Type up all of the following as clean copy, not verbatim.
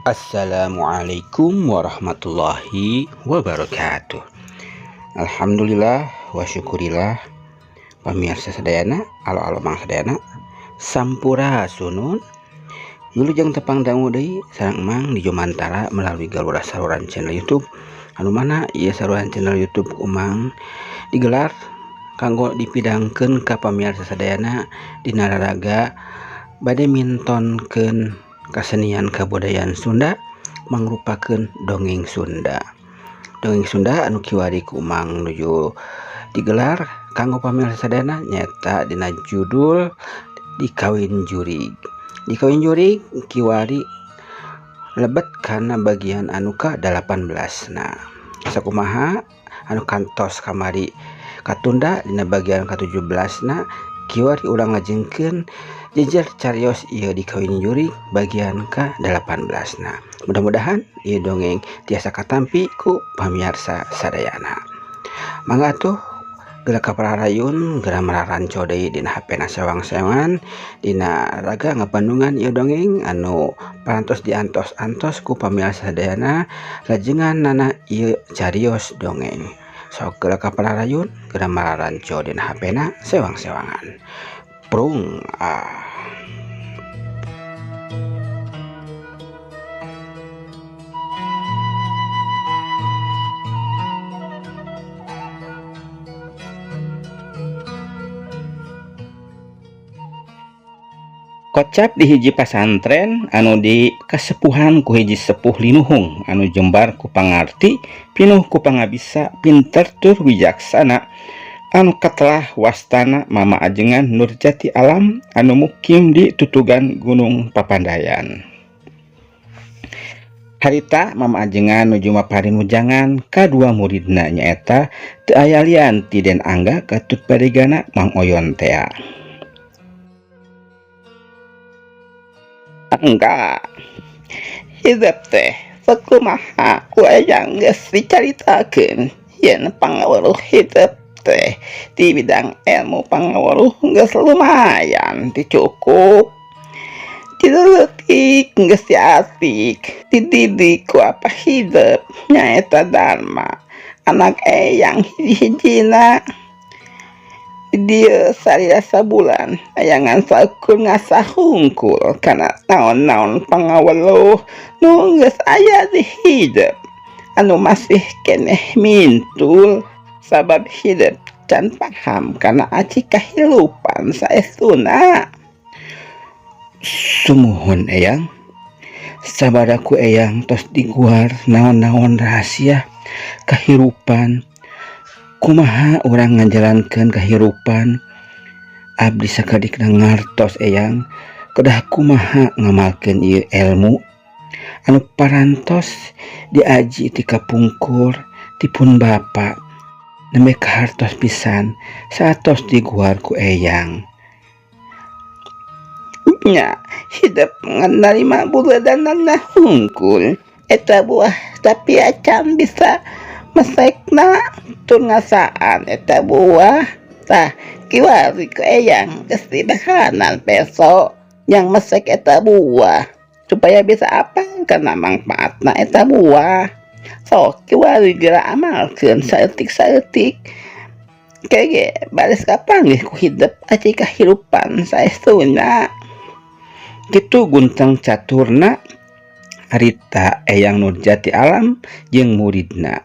Assalamualaikum warahmatullahi wabarakatuh. Alhamdulillah wa syukurillah. Pamirsa sadayana, alo mang sadayana, sampurasunun. Wilujeng tepang dangu deui sareng emang di Jomantara melalui galura saluran channel YouTube. Anu mana ieu saluran channel YouTube umang digelar kanggo dipidangkeun ka pamirsa sadayana dina raraga bade mintonkeun kasenian kabudayaan Sunda mangrupakeun dongeng Sunda. Dongeng Sunda anu kiwari ku umang nuju digelar kanggo pamirsa sadayana nyata dina judul Dikawin Jurig. Dikawin Jurig kiwari lebet kana bagian anu ka-18. Nah, sakumaha anu kantos kamari katunda dina bagian ka-17 kiwari ulang ngajengkeun jejer carios ieu Dikawin Jurig bagian ka-18. Mudah-mudahan ieu dongeng tiasa katampi ku pamirsa sadayana. Mangga atuh geura kapararayun geura mararanco deui dina HP-na sewang-sewangan dina raga ngapandungan ieu dongeng anu parantos diantos-antos ku pamirsa sadayana lajengan ieu carios dongeng. Sok geura kapararayun geura mararanco dina HP-na sewang-sewangan. Prung Kocap di hiji pasantren anu di kasepuhan ku hiji sepuh linuhung anu jembar ku pangarti pinuh ku pangabisa pinter tur wijaksana anu katelah wastana Mama Ajengan Nurjati Alam anu mukim di tutugan Gunung Papandayan. Harita Mama Ajengan nuju maparin mujangan kadua muridna nyaeta teu aya lian ti Den Angga katut baregana Mang Oyon tea. Angga, hidup teh sakumaha ku ejang geus dicaritakeun yen pangaweruh hidup teh di bidang ilmu pangaweruh geus lumayan dicukup dileutik geus diasik dididik ku apa hidup nyaeta Dharma anak eyang hiji-hijina dia sarila sabulan ayangan sakur ngasah hungkul kana naon-naon pangaweluh nu geus aya di hidup anu masih keneh mintul sabab hidup can paham kana aci kahirupan saestuna. Sumuhun eyang, sabaraku eyang tos diguar naon-naon rahasia kahirupan. Kumaha orang ngajalankeun kahirupan abdi sakadik ngartos eyang kedah kumaha ngamalkeun ieu ilmu anu parantos diaji ti kapungkur tipun bapa nembe kahartos pisan satos diguar ku eyang nya hidup nganarima buledanana hungkul eta buah tapi acan bisa mesekna tur ngasaan eta buah tah kiwari ku eyang geus didahanan peso yang mesek eta buah supaya bisa apa kana mangpaatna eta buah sok kiwari geura amalkeun saeutik-saeutik kege baris kapanggih ku hidup aci kahirupan saestuna kitu guntang caturna harita Eyang Nurjati Alam jeung muridna.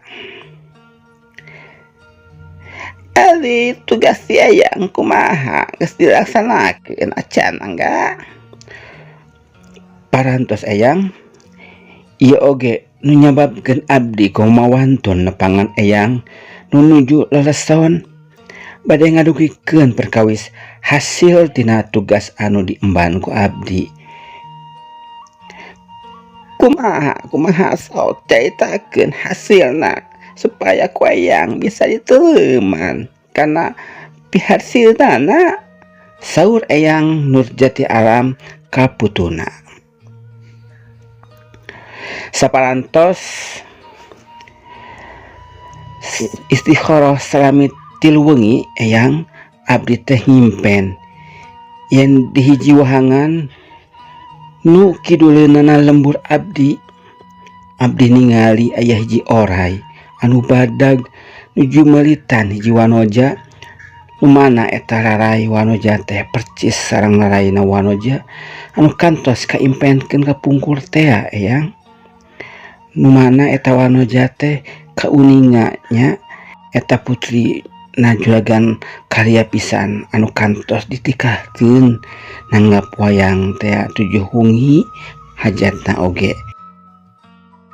Ari tugas si Eyang kumaha geus dilaksanakeun acan Angga. Parantos Eyang ieu oge nu nyababkeun abdi kumawantun nepangan Eyang nu nuju leleson bade ngadugikeun perkawis hasil tina tugas anu diemban ku abdi. Kumaha sok caritakeun hasilna supaya ku Eyang bisa diteuman karena piharsilna saur Eyang Nurjati Alam ka putuna. Saparantos istikharah salami tilu wengi Eyang abdi teh nyimpen yen di hiji wahangan nu kiduleunana lembur abdi abdi ningali aya hiji oray anu badag nuju melitan hiji wanoja, mana eta rarai wanoja teh percis sareng raraina wanoja anu kantos kaimpenkeun ka pungkur teh eyang. Nu mana eta wanoja teh kauninganya eta putri najuragan karya pisan anu kantos ditikahkeun nanggap wayang teh 7 hungi hajatna oge.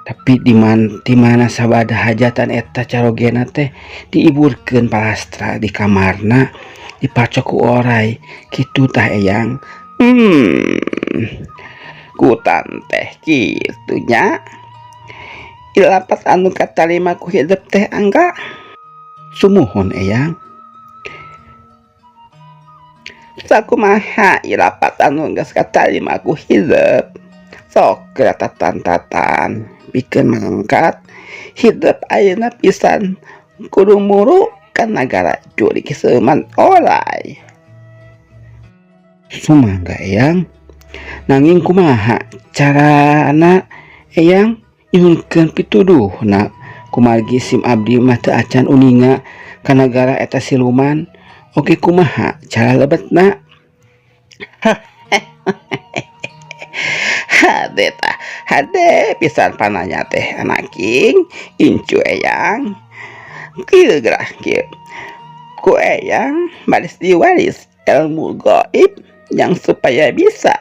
Tapi di mana sabada hajatan eta carogena teh diiburkeun palastra di kamarna dipacok ku oray kitu tah eyang. Kutan teh kitu nya. Ilapat anu katalima ku hidup teh angga. Sumuhun eyang. Sakumaha ilapat anu geus katalima ku hidup. Sok tatan bikin mangkat hidup ayeuna pisan kudu muru ka nagara jurig seuman oray. Sumangga eyang. Nanging kumaha carana eyang nyuhunkeun pituduhna kumargi sim abdi mah teu acan uninga ka nagara eta siluman. Oke kumaha cara lebetna? Hade pisan pananya teh anaking incu eyang. Kieu gerah kieu. Ku eyang baris diwaris ilmu gaib yang supaya bisa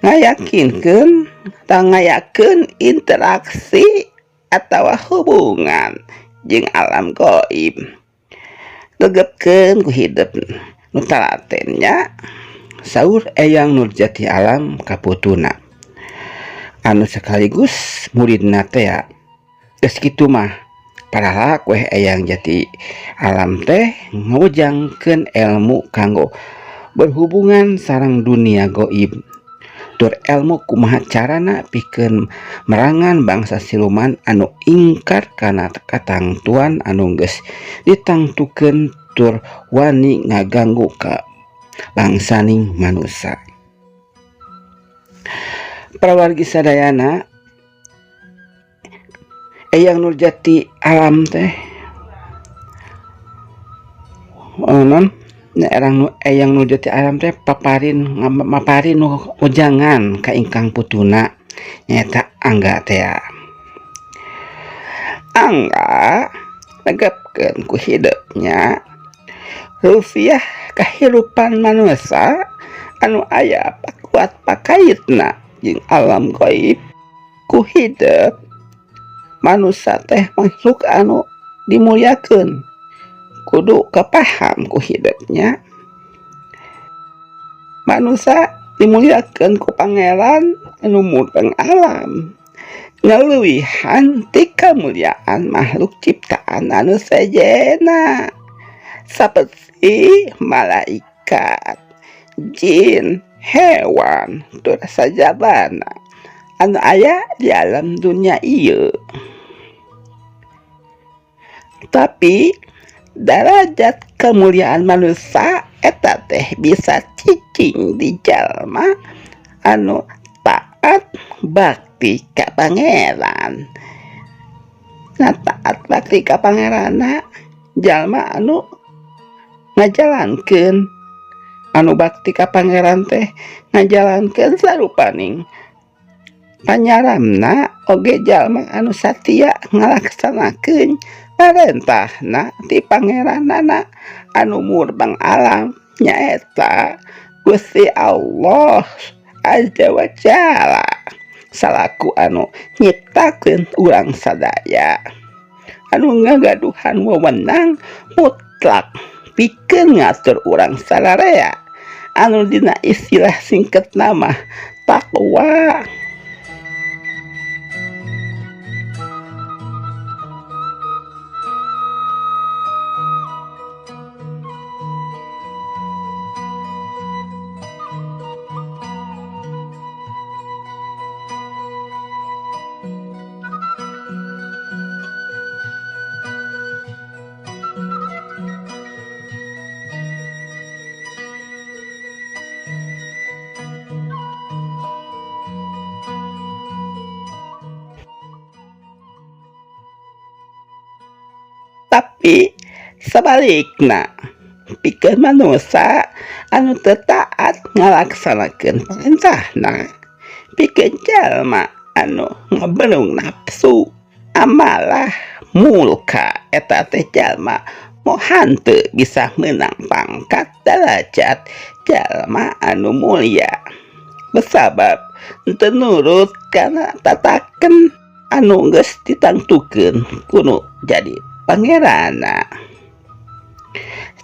ngayakinkeun ngayakeun interaksi atau hubungan jeung alam gaib. Legepkeun ku hidup nu talatennya saur eyang Nurjati Alam kaputuna anu sekaligus muridna teh geus kitu mah paraha kueh eyang Jati Alam teh ngawujangkeun ilmu kanggo berhubungan sareng dunia gaib. Tur ilmu kumaha carana pikeun merangan bangsa siluman anu ingkar kana katangtuan anu geus ditangtukeun tur wani ngaganggu ka bangsaning manusia. Prawargi sadayana eyang Nurjati Alam teh eyang Nurjati Alam teh maparin ujangan ka ingkang putuna nyaeta Angga teh. Angga negepkeun ku hidupnya rupiah kahirupan manusia anu aya pakuat pakaitna jeung alam gaib. Ku hidup manusia teh makhluk anu dimuliakeun kudu kapaham ku hidupnya. Manusia dimuliakeun ku pangeran anu mureng alam ngaleuwihan ti kamuliaan makhluk ciptaan anu sejenna saperti malaikat, jin, hewan, tur sajabana anu aya di alam dunia ieu. Tapi derajat kemuliaan manusia eta teh bisa cicing di jalma anu taat bakti ka pangeran. Nah taat bakti ka pangeranna jalma anu ngajalankeun anu bakti ka pangeran teh ngajalankeun sarupaning panyaramna oge jalma anu satia ngalaksanakeun parentahna ti pangeranana anu murbang alam nyaeta Gusti Allah Azza wa Jalla salaku anu nyiptakeun urang sadaya anu ngagaduhan wewenang mutlak pikeun ngatur urang sararea anu dina istilah singketna mah takwa. tapi sebalikna pikeun manusia anu teu taat ngalaksanakeun parentahna, pikeun jalma anu ngabeulung nafsu amalah mulka eta teh jalma moh hanteu bisa menang pangkat derajat jalma anu mulia besabab teu nurut kana tataken anu geus ditangtukeun kudu jadi pangeranna.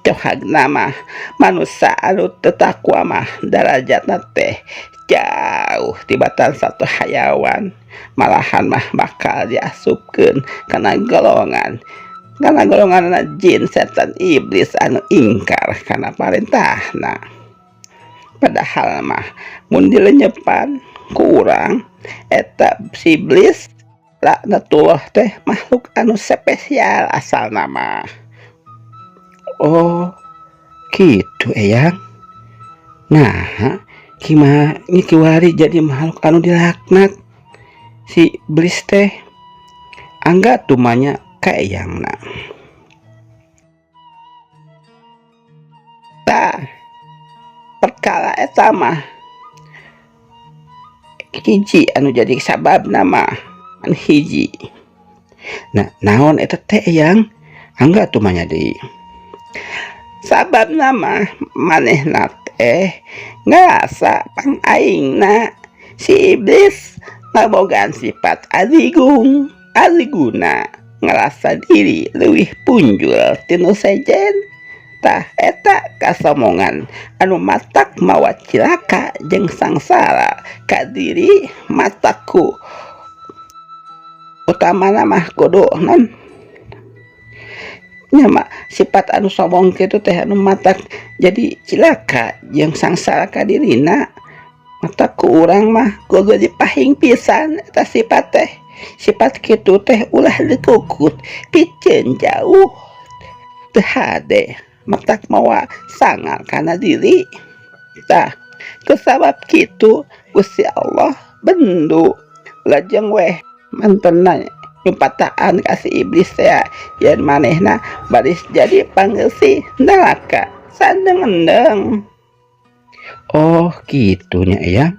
Cohagna mah manusia anu teu takwa mah derajatna teh jauh tibatan satu hayawan, malahan mah bakal diasupkeun kana golongan jin setan iblis anu ingkar kana parentahna. Padahal mah mun dilenyepan ku urang eta si iblis laknatullah teh makhluk anu spesial asalna mah. Oh gitu eyang. Nah kimaha kiwari jadi makhluk anu dilaknat si iblis teh? Angga tumanya ka eyangna. Tah perkara eta mah hiji anu jadi sababna mah hiji. Nah naon eta teh eyang? Angga tumanya deui. Sababna mah manehna teh ngerasa pangaingna si iblis ngabogaan sifat adiguna ngerasa diri leuwih punjul tinu sejen. Tah eta kasomongan anu matak mawa cilaka jeung sangsara ka diri mataku utamana mah kudu non nyama sifat anu sombong kitu teh anu matak jadi cilaka jeung sangsara ka dirina. Mata ku urang mah kudu dipahing pisan eta sifat teh. Sifat kitu teh ulah dikukut piceun jauh teu hade matak mawa sangar kana diri. Tah kusabab kitu Gusti Allah bendu lajeng weh mantenna nyumpataan ka si iblis teh yen manehna baris jadi panggeusi neraka sandeng-endeng. Oh gitunya eyang.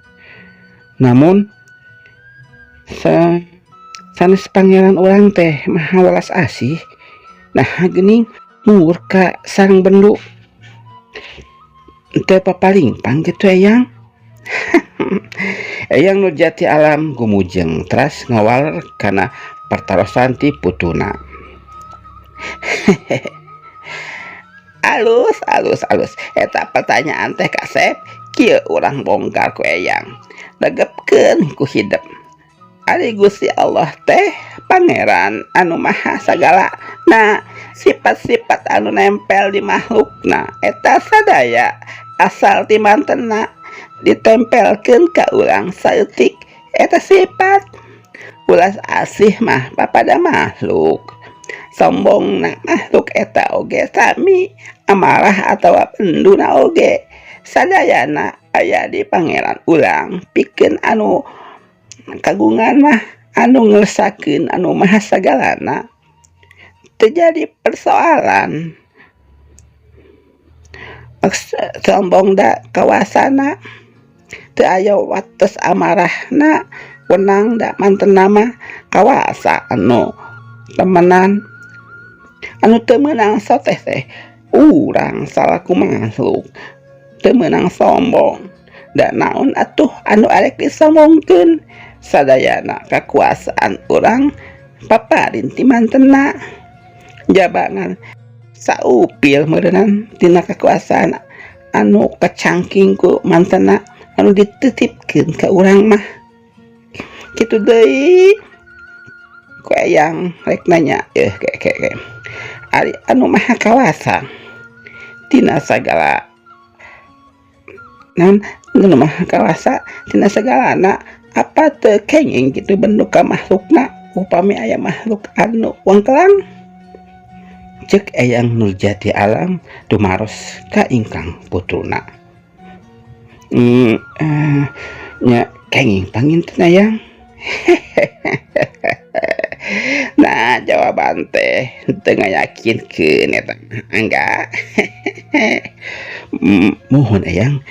Namun sanes pangeran urang teh maha welas asih, nah geuning murka sareng bendu teu papalimpang kitu eyang. Eyang nu jati alam gumujeng teras ngawal kana pertarosan ti putuna. alus eta pertanyaan teh kasep kieu urang bongkar ku eyang dagepkeun ku hidup. Ari Gusti Allah teh pangeran anu maha sagala. Nah sifat-sifat anu nempel di makhlukna eta sadaya asal ti mantenna ditempelkeun ka urang saeutik eta sifat. Ulas asih mah papada makhluk, sombongna makhluk eta oge sami, amarah atawa penduna oge sadayana aya di pangeran urang pikeun anu kagungan mah anu ngelesakeun anu maha sagalana terjadi persoalan. Sombong da kawasana teu aya wates amarahna wenang da mantenna mah kawasa anu temenan anu teu meunang soteh teh urang salaku makhluk teu meunang sombong. Da naon atuh anu arek disombongkeun sadayana kakuasaan urang paparin ti mantenna jabangan saupil meureunnan tina kakuasaan anu kacangking ku mantenna anu dititipkeun ka urang mah. Kitu deui ku eyang rek nanya ari anu maha kawasa tina sagala naon anu maha kawasa tina sagalana apa teu kenging kitu bentuk ka makhlukna upami aya makhluk anu wangkelang. Cek eyang Nurjati alam dumaros ka ingkang putruna. Nya kenging panginten eyang. Nah kumaha jawaban teh teu ngayakinkeun eta angga. Mohon eyang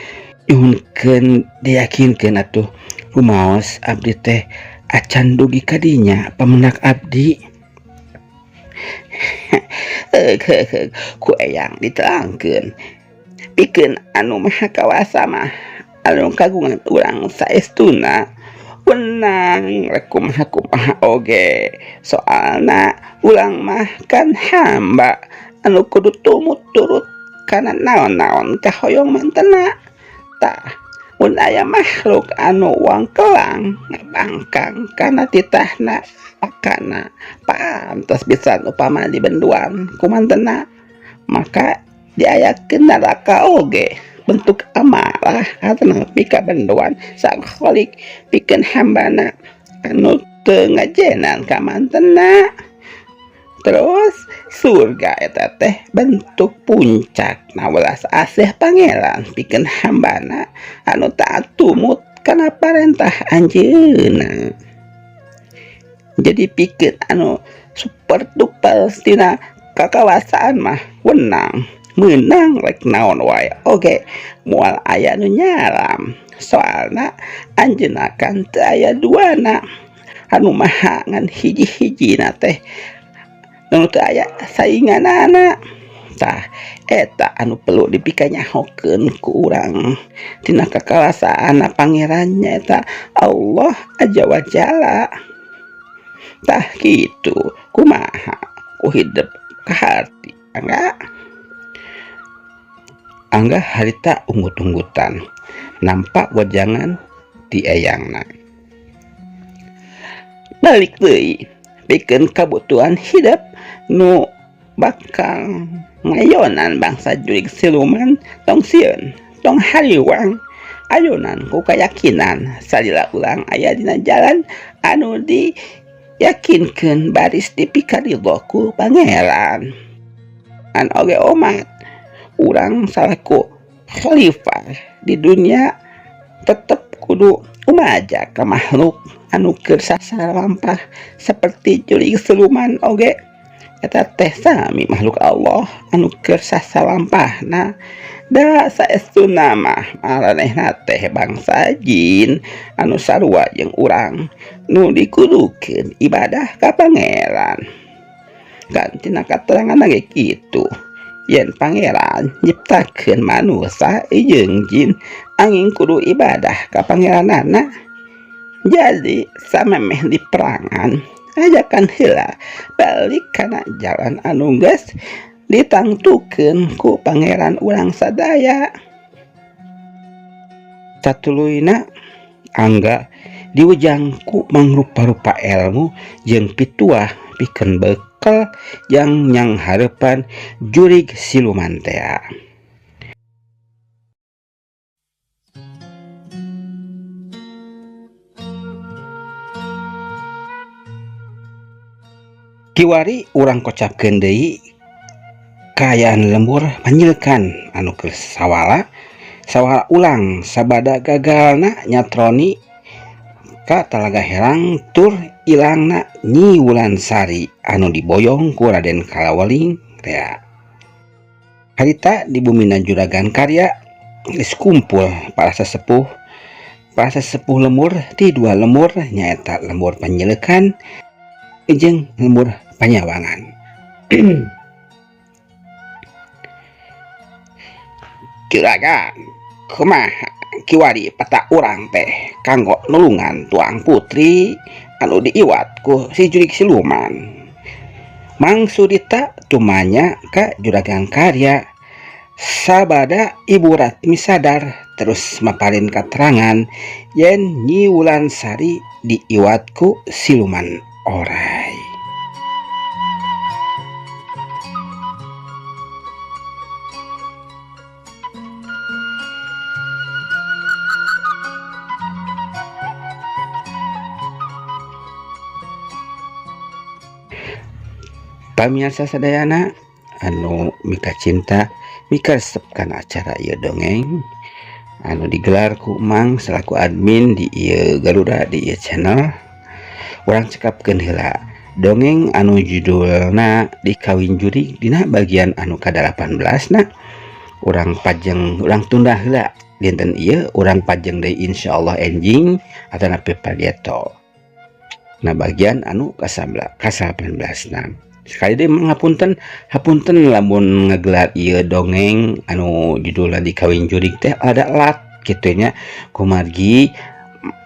nyuhunkeun diyakinkeun atuh rumaos abdi teh acan dugi kadinya pamendak abdi. Ku eyang diterangkeun pikeun anu maha kawasa mah anu kagungan urang saestuna wenang rek kumaha oge, soalna ulang mah kan hamba anu kudu tumut turut kana naon-naon kahoyong mantena. Tah mun aya makhluk anu wangkelang ngabangkang kana titahna pakana pantes pisan upama dibenduan ku mantena, maka diayakeun neraka oge bentuk amarah karena pika benduan sang kholik pikeun hambana anu teu ngajenan ka mantena. Terus surga eta teh bentuk puncak na welas asih pangeran pikeun hambana anu taat tumut kana parentah anjeunna. Jadi pikeun anu super duper tina kakawasaan mah wenang meunang rek naon wae oge moal aya nu nyaram, soalna anjeunna kan teu aya duana anu maha ngan hiji-hijina teh nu teu aya sainganana. Tah eta anu perlu dipikanyahokeun ku urang tina kakawasaanna pangeran nyaeta Allah Azza wa Jalla. Tah kitu kumaha ku hidup ka harti angga harita unggut-unggutan nampak wajangan di eyangna. Balik deui pikeun kabutuhan hidup nu bakal ngayonan bangsa jurig siluman tong sieun tong hariwang ayonan ku kayakinan salila ulang aya dina jalan anu diyakinkeun baris dipikaridho ku pangeran. An oge omat urang salaku khalifah di dunia tetep kudu umaja ka makhluk anu keur sasalampah seperti jurig siluman oge eta teh sami makhluk Allah anu keur sasalampahna. Da saestuna mah maranehna teh bangsa jin anu sarua jeung urang nu dikudukeun ibadah ka pangeran. Kan tina katerangan ge kitu yen pangeran nyiptakeun manusia jeung jin angin kudu ibadah ka pangeranana. Jadi samemeh di perangan ajakan heula balik kana jalan anu geus ditangtukeun ku pangeran urang sadaya. Satuluyna angga diujang ku mangrupa-rupa ilmu jeung pituah pikeun bekal yang nyang hareupan jurig siluman teh. Kiwari urang kocapkeun deui kaayaan lembur panjilkan anu keur sawala ulang sabada gagalna nyatroni ka Talaga Herang tur ilangna Nyi Wulansari anu diboyong ku Raden Kalawaling rea. Harita di bumina Juragan Karya geus kumpul para sesepuh lembur ti dua lembur nyaeta lembur panjileukan jeung lembur panyawangan. Juragan, kumaha kiwari peta urang teh kanggo nulungan tuang putri anu diiwat ku si jurig siluman. Mangsudita tumanya ka Juragan Karya sabada Ibu Ratmi sadar terus maparin katerangan yen Nyi Wulansari diiwat ku siluman orai. Pamirsa sadayana anu mika cinta mika resepkan acara ieu dongeng anu digelar ku Mang selaku admin di ieu Garuda di ieu channel. Urang cekapkeun heula dongeng anu judulna Dikawin Jurig dina bagian anu ke-18 na urang pajeng urang tunda heula dinten ieu urang pajeng deui insyaallah enjing atau napi pageto. Nah bagian anu ke-18 na sekali deh hapunten lamun ngegelar ieu dongeng anu judulna Dikawin Jurig teh ada lat kitu nya kumargi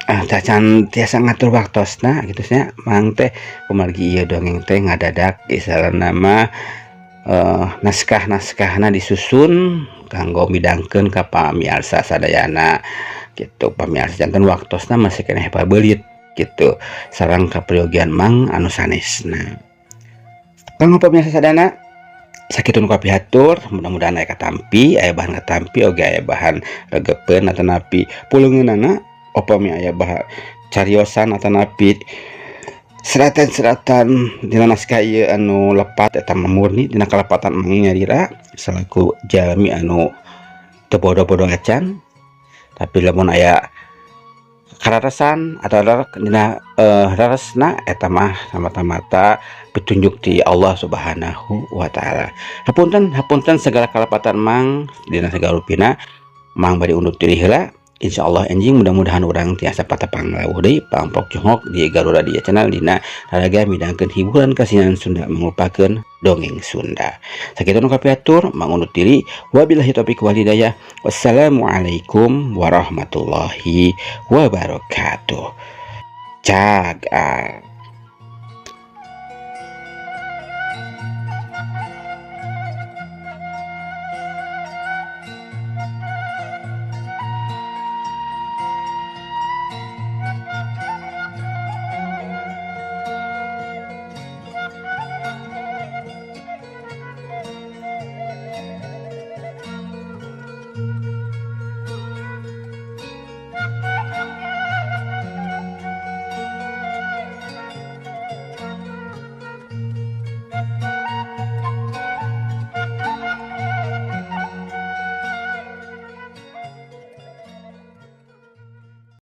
cacan tiasa ngatur waktosna gitu nya mang teh kumargi ieu dongeng teh ngadadak isalan nama naskah-naskahna disusun kanggo midangkeun ka pamiarsa sadayana gitu. Pamiarsa janten waktosna masih keneh pabeulit gitu sareng kaprayogian mang anu sanesna. Kanggo pamiarsa sadayana sakitun kopi hatur mudah-mudahan aya katampi aya bahan katampi oge aya bahan regepeun atau napi pulungeunana upami aya bahan cariosan atau napi seratan-seratan dina naskah ieu anu lepat eta murni dina kalepatan mang nyarira salaku jalmi anu teu bodo-bodo acan. Tapi lamun aya kararesan atau dina raresna eta mah samata-mata petunjuk di Allah Subhanahu wa taala. Hapunten segala kalepatan mang dina segala rupina mang bari undur diri heula. Insyaallah enjing mudah-mudahan urang tiasa patapang lawuh deui pangprok jongok di Garuda Dia channel dina haraga midangkeun hiburan kasinan Sunda mengupakeun dongeng Sunda. Sakitu kapiatur mang undur diri wabillahi taufiq wal hidayah. Wassalamualaikum warahmatullahi wabarakatuh. Jaga